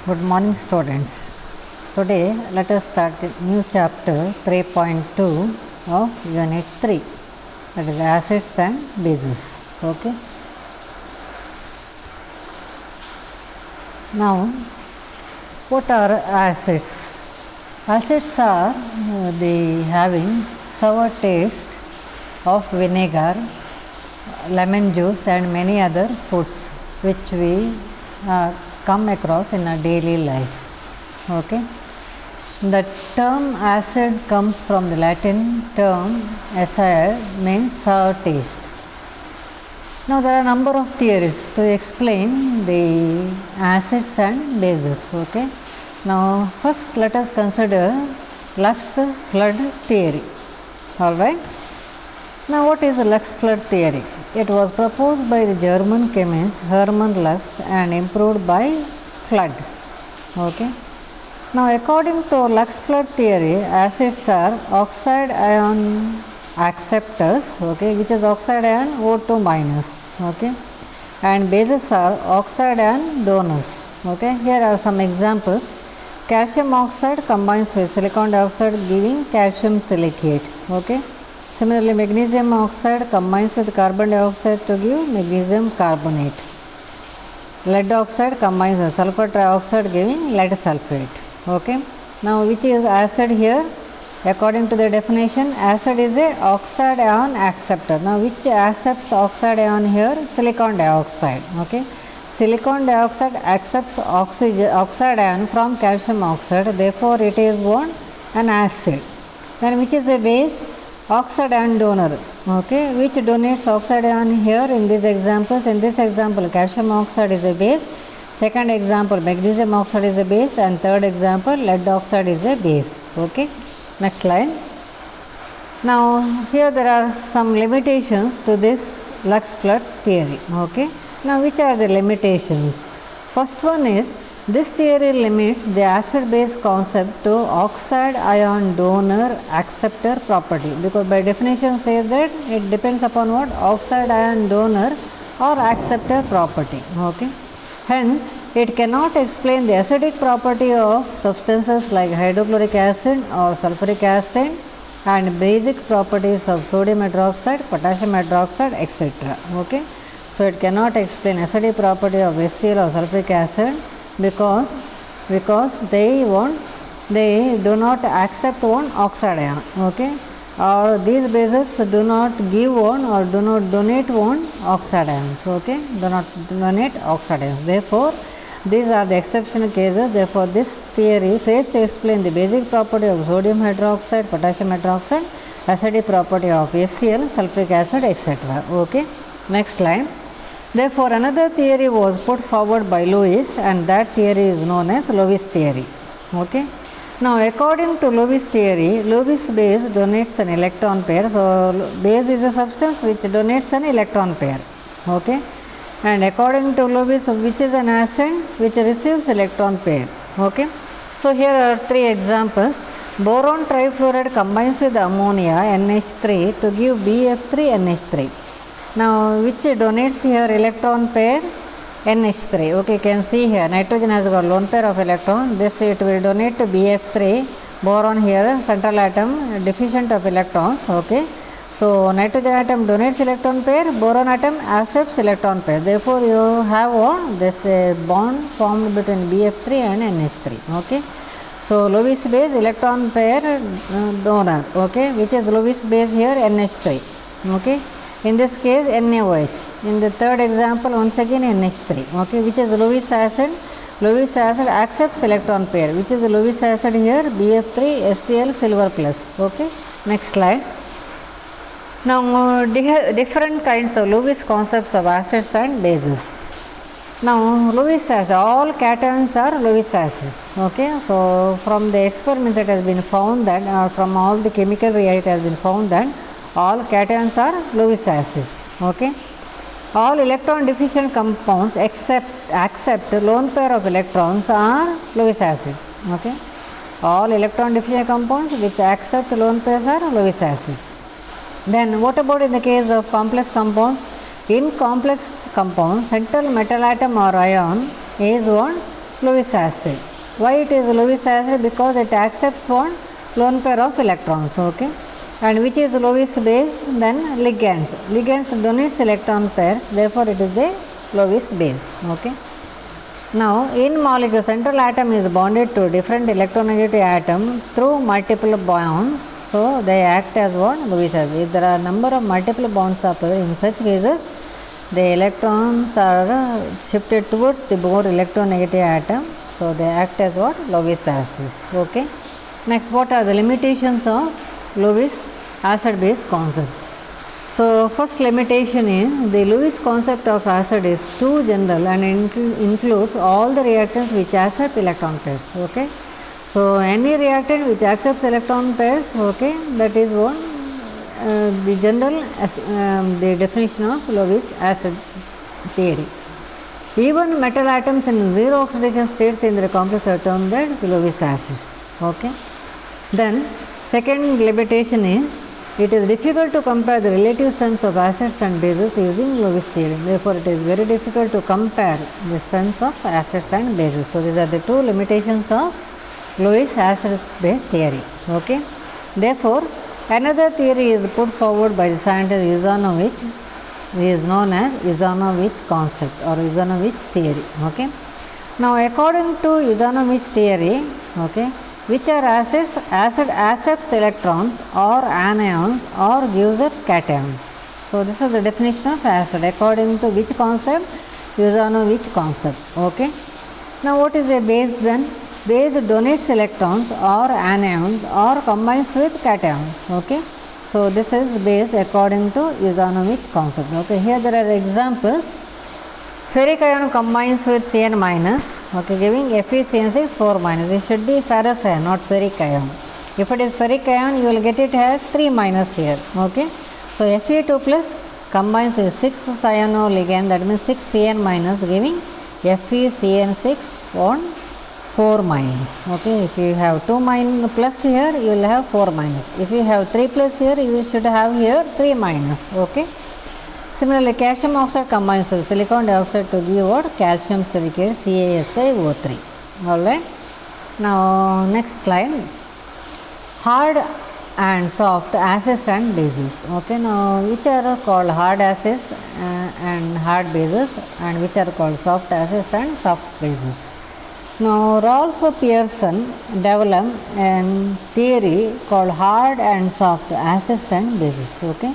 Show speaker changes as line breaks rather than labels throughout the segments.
Good morning, students. Today let us start a new chapter 3.2 of unit 3, that is acids and bases. Okay. Now, what are acids? Acids are the having sour taste of vinegar, lemon juice and many other foods which we come across in our daily life. Okay. The term acid comes from the Latin term acere, means sour taste. Now there are a number of theories to explain the acids and bases. Okay. Now first let us consider Lux flood theory. Alright. Now what is the Lux flood theory? It was proposed by the German chemist Hermann Lux and improved by Flood. Okay. Now according to Lux flood theory, acids are oxide ion acceptors, okay, which is oxide ion O2 minus, okay, and bases are oxide ion donors. Okay. Here are some examples. Calcium oxide combines with silicon dioxide giving calcium silicate. Okay. Similarly, magnesium oxide combines with carbon dioxide to give magnesium carbonate. Lead oxide combines with sulfur trioxide giving lead sulfate. Okay. Now which is acid here? According to the definition, acid is a oxide ion acceptor. Now which accepts oxide ion here? Silicon dioxide. Okay. Silicon dioxide accepts oxide ion from calcium oxide, therefore it is what? An acid. Then which is a base? Oxide ion donor. Okay. Which donates oxide ion here in these examples? In this example, calcium oxide is a base. Second example, magnesium oxide is a base, and third example, lead oxide is a base. Okay. Next slide. Now here there are some limitations to this Lux flood theory. Okay. Now which are the limitations? First one is, this theory limits the acid base concept to oxide ion donor acceptor property, because by definition says that it depends upon what? Oxide ion donor or acceptor property. Okay. Hence, it cannot explain the acidic property of substances like hydrochloric acid or sulfuric acid and basic properties of sodium hydroxide, potassium hydroxide, etc. Okay. So, it cannot explain acidic property of HCl or sulfuric acid because they do not accept one oxide ion. Okay. Or these bases do not give one or do not donate one oxide ions. Okay. Do not donate oxide ions. Therefore, these are the exceptional cases. Therefore, this theory fails to explain the basic property of sodium hydroxide, potassium hydroxide, acidic property of HCl, sulfuric acid, etc. Okay. Next slide. Therefore, another theory was put forward by Lewis, and that theory is known as Lewis theory. Okay. Now, according to Lewis theory, Lewis base donates an electron pair. So, base is a substance which donates an electron pair. Okay. And according to Lewis, which is an acid which receives electron pair. Okay. So, here are three examples. Boron trifluoride combines with ammonia NH3 to give BF3NH3. Now, which donates here electron pair? NH3. Okay, you can see here nitrogen has got lone pair of electron. This it will donate to BF3. Boron here central atom deficient of electrons. Okay. So nitrogen atom donates electron pair, boron atom accepts electron pair. Therefore, you have this bond formed between BF3 and NH3. Okay. So Lewis base electron pair donor. Okay, which is Lewis base here NH3. Okay. In this case NaOH. In the third example once again NH3. Okay, which is Lewis acid. Lewis acid accepts electron pair, which is Lewis acid here BF3 HCl silver plus. Okay. Next slide. Now different kinds of Lewis concepts of acids and bases. Now Lewis acid, all cations are Lewis acids. Okay. So from the experiments it has been found that from all the chemical reactions it has been found that all cations are Lewis acids. Okay. All electron deficient compounds accept lone pair of electrons are Lewis acids. Okay. All electron deficient compounds which accept lone pairs are Lewis acids. Then what about in the case of complex compounds? In complex compounds, central metal atom or ion is one Lewis acid. Why it is Lewis acid? Because it accepts one lone pair of electrons. Okay. And which is Lewis base? Then ligands. Ligands donates electron pairs. Therefore, it is a Lewis base. Okay. Now, in molecule, central atom is bonded to different electronegative atom through multiple bonds. So, they act as what? Lewis acid. If there are number of multiple bonds are present, in such cases, the electrons are shifted towards the more electronegative atom. So, they act as what? Lewis acids. Okay. Next, what are the limitations of Lewis acid base concept? So, first limitation is the Lewis concept of acid is too general and includes all the reactants which accept electron pairs. Okay. So, any reactant which accepts electron pairs, okay, that is one the general the definition of Lewis acid theory. Even metal atoms in zero oxidation states in the complex are termed as Lewis acids. Okay. Then second limitation is it is difficult to compare the relative strengths of acids and bases using Lewis theory. Therefore, it is very difficult to compare the strengths of acids and bases. So, these are the two limitations of Lewis acid base theory. Okay. Therefore, another theory is put forward by the scientist Usanovich. He is known as Usanovich concept or Usanovich theory. Okay. Now, according to Usanovich theory, okay, which are acids? Acid accepts electrons or anions or gives up cations. So, this is the definition of acid according to which concept? Usanovich concept. Okay. Now, what is a base then? Base donates electrons or anions or combines with cations. Okay. So, this is base according to Usanovich concept. Okay. Here there are examples. Ferric ion combines with Cn minus, okay, giving FeCN6 4 minus. It should be ferrous ion, not ferric ion. If it is ferric ion, you will get it as 3 minus here. Okay. So, Fe2 plus combines with 6 cyano ligand, that means 6 Cn minus, giving FeCN6 on 4 minus. Okay. If you have 2 minus plus here, you will have 4 minus. If you have 3 plus here, you should have here 3 minus. Okay. Similarly, calcium oxide combines with silicon dioxide to give what? Calcium silicate CaSiO3. Alright. Now, next slide. Hard and soft acids and bases. Okay. Now, which are called hard acids and hard bases, and which are called soft acids and soft bases. Now, Rolf Pearson developed a theory called hard and soft acids and bases. Okay.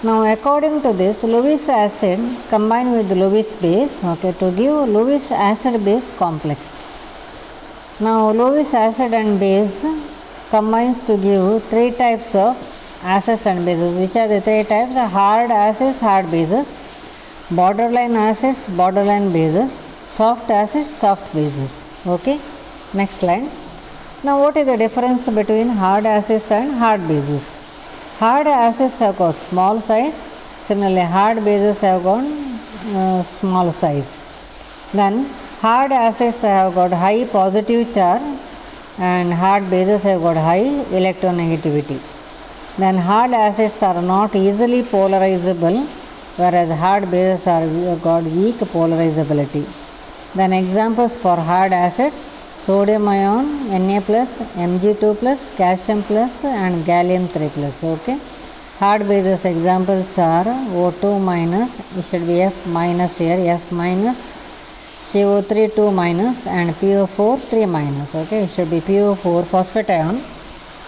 Now, according to this, Lewis acid combined with Lewis base, okay, to give Lewis acid base complex. Now, Lewis acid and base combines to give 3 types of acids and bases. Which are the 3 types? Hard acids, hard bases, borderline acids, borderline bases, soft acids, soft bases. Okay. Next slide. Now, what is the difference between hard acids and hard bases? Hard acids have got small size, similarly hard bases have got small size. Then hard acids have got high positive charge and hard bases have got high electronegativity. Then hard acids are not easily polarizable, whereas hard bases are got weak polarizability. Then examples for hard acids: sodium ion, Na plus, Mg2 plus, calcium plus and gallium 3 plus. Okay. Hard bases examples are O2 minus, it should be F minus here, F minus, CO3 2 minus and PO4 3 minus. Okay. It should be PO4 phosphate ion,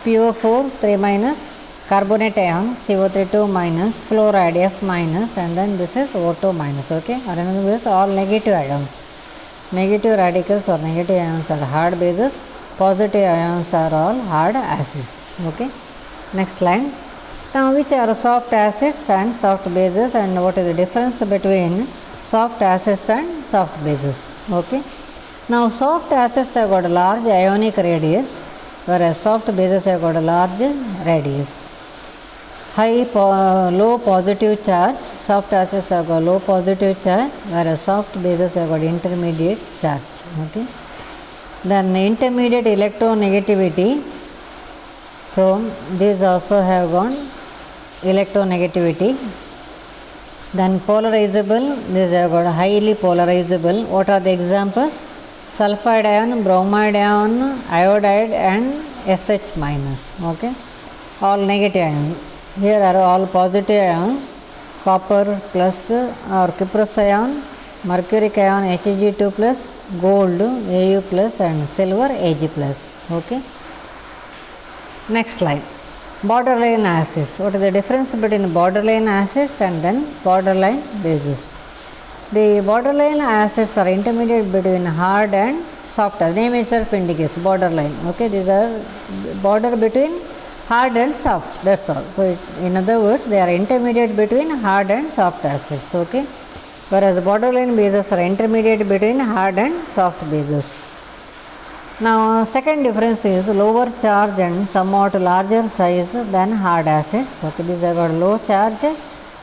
PO4 3 minus, carbonate ion, CO3 2 minus, fluoride F minus, and then this is O2 minus. Okay. Remember this, all negative ions. Negative radicals or negative ions are hard bases, positive ions are all hard acids. Okay. Next slide. Now, which are soft acids and soft bases, and what is the difference between soft acids and soft bases? Okay. Now, soft acids have got a large ionic radius, whereas soft bases have got a large radius. Low positive charge, soft acids have got low positive charge, whereas soft bases have got intermediate charge. Okay. Then intermediate electronegativity, so these also have got electronegativity. Then polarizable, these have got highly polarizable. What are the examples? sulfide ion, bromide ion, iodide and SH minus. Okay, all negative ions. Here are all positive ions, copper plus or cuprous ion, mercuric ion Hg2 plus, gold Au plus and silver Ag plus. Okay. Next slide. Borderline acids. What is the difference between borderline acids and then borderline bases? The borderline acids are intermediate between hard and soft. The name itself indicates borderline. Okay, these are border between hard and soft. That's all. So, in other words, they are intermediate between hard and soft acids. Okay, whereas borderline bases are intermediate between hard and soft bases. Now, second difference is lower charge and somewhat larger size than hard acids. Okay, these are got low charge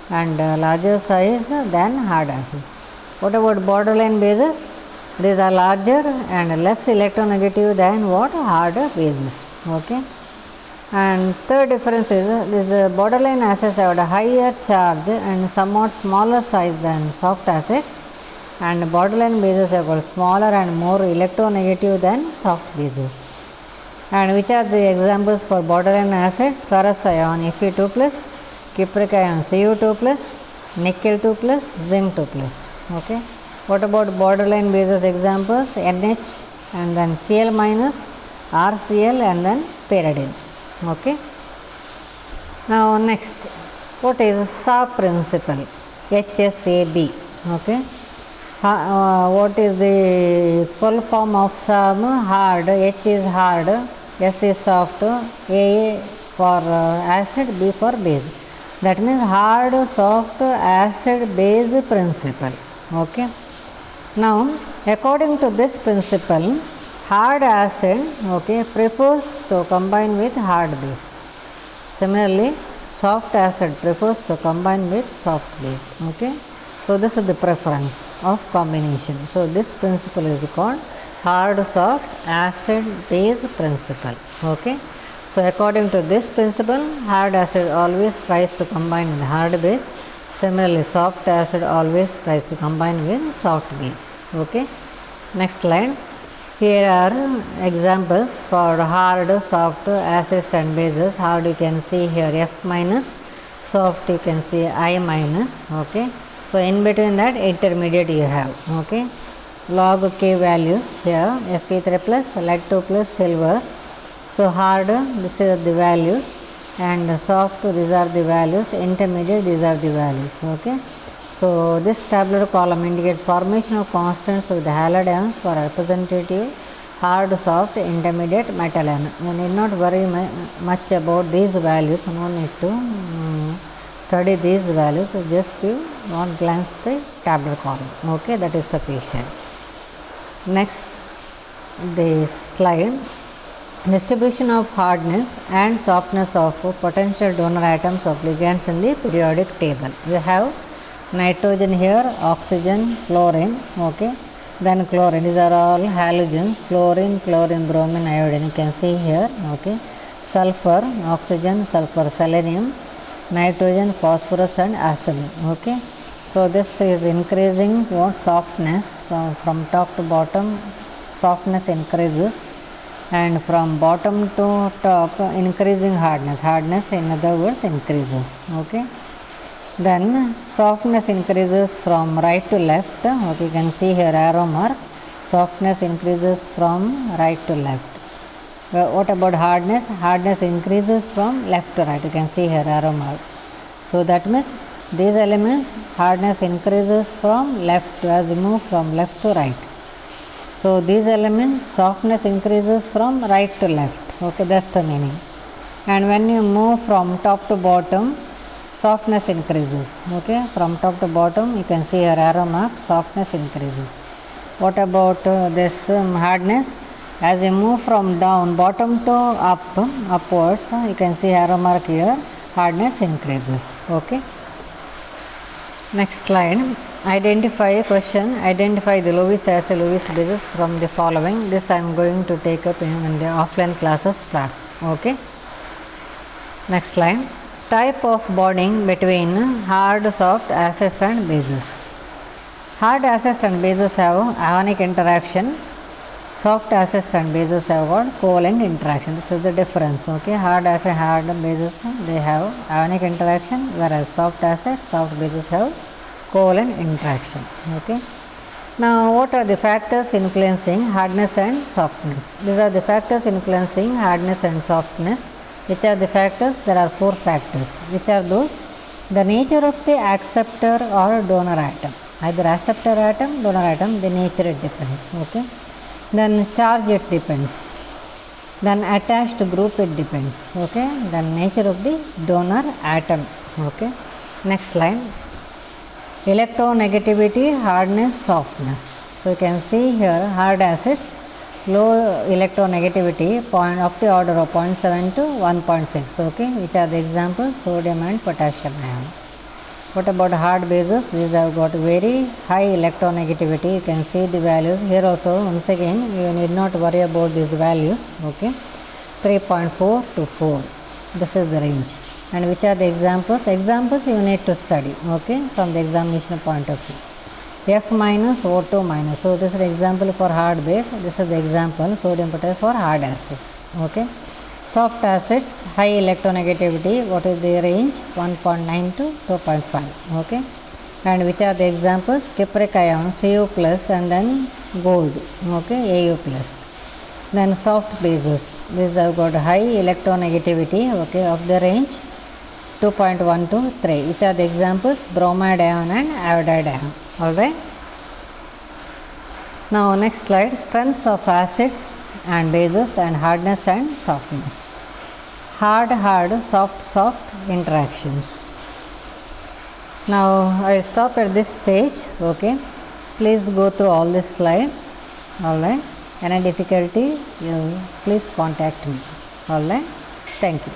and larger size than hard acids. What about borderline bases? These are larger and less electronegative than what hard bases. Okay. And third difference is these borderline acids have a higher charge and somewhat smaller size than soft acids, and borderline bases have got smaller and more electronegative than soft bases. And which are the examples for borderline acids? Ferrous ion Fe2 plus, cupric ion Cu2 plus, nickel 2 plus, zinc 2 plus. Okay. What about borderline bases examples? NH and then Cl minus, RCl and then pyridine. Okay. Now next, what is SAW principle? HSAB. Okay. What is the full form of SAW? Hard. H is hard, S is soft, A for acid, B for base. That means hard, soft, acid, base principle. Okay. Now, according to this principle, hard acid, okay, prefers to combine with hard base. Similarly, soft acid prefers to combine with soft base. Okay. So, this is the preference of combination. So, this principle is called hard, soft, acid, base principle. Okay. So, according to this principle, hard acid always tries to combine with hard base. Similarly, soft acid always tries to combine with soft base. Okay. Next slide. Here are examples for hard, soft acids and bases. Hard you can see here F minus, soft you can see I minus. Okay. So, in between that intermediate you have. Okay. Log K values here Fe3 plus, lead 2 plus, silver. So, hard this is the values, and soft these are the values, intermediate these are the values. Okay. So, this tabular column indicates formation of constants with halide ions for representative hard, soft, intermediate metal ion. You need not worry much about these values, no need to study these values, just you want glance the tabular column. Okay, that is sufficient. Next, the slide. Distribution of hardness and softness of potential donor atoms of ligands in the periodic table. We have nitrogen here, oxygen, chlorine. Okay, then chlorine. These are all halogens: fluorine, chlorine, bromine, iodine. You can see here. Okay, sulfur, oxygen, sulfur, selenium, nitrogen, phosphorus, and arsen. Okay, so this is increasing what softness from top to bottom. Softness increases, and from bottom to top increasing hardness. Hardness, in other words, increases. Okay. Then softness increases from right to left. Okay, you can see here arrow mark. Softness increases from right to left. What about hardness? Hardness increases from left to right. You can see here arrow mark. So that means these elements hardness increases from left as you move from left to right. So these elements softness increases from right to left. Okay, that's the meaning. And when you move from top to bottom, softness increases. Okay, from top to bottom you can see here arrow mark, softness increases. What about this hardness? As you move from down bottom to upwards, you can see arrow mark here, hardness increases. Okay. Next slide. Identify question. Identify the Lewis acid, Lewis bases from the following. This I am going to take up when the offline classes starts. Okay. Next slide. Type of bonding between hard, soft acids and bases. Hard acids and bases have ionic interaction Soft acids and bases have got covalent interaction. This is the difference. Okay, hard acid, hard bases, they have ionic interaction, whereas soft acids, soft bases have covalent interaction. Okay. Now, what are the factors influencing hardness and softness? These are the factors influencing hardness and softness. Which are the factors? There are 4 factors. Which are those? The nature of the acceptor or donor atom. Either acceptor atom, donor atom, the nature it depends. Okay. Then charge it depends. Then attached group it depends. Okay. Then nature of the donor atom. Okay. Next line. Electronegativity, hardness, softness. So you can see here hard acids, low electronegativity, point of the order of 0.7 to 1.6. Okay, which are the examples? Sodium and potassium ion. What about hard bases? These have got very high electronegativity. You can see the values here also. Once again, you need not worry about these values. Okay, 3.4 to 4. This is the range. And which are the examples? Examples you need to study, okay, from the examination point of view. F minus, O2 minus. So this is the example for hard base. This is the example sodium potassium for hard acids. Okay. Soft acids, high electronegativity. What is the range? 1.9 to 2.5. Okay. And which are the examples? Cupric ion, Cu plus, and then gold. Okay, Au plus. Then soft bases. These have got high electronegativity. Okay, of the range 2.1 to 3. Which are the examples? Bromide ion and iodide ion. Alright. Now next slide. Strengths of acids and bases and hardness and softness. Hard, soft interactions. Now I will stop at this stage. Okay. Please go through all these slides. Alright. Any difficulty, you please contact me. Alright. Thank you.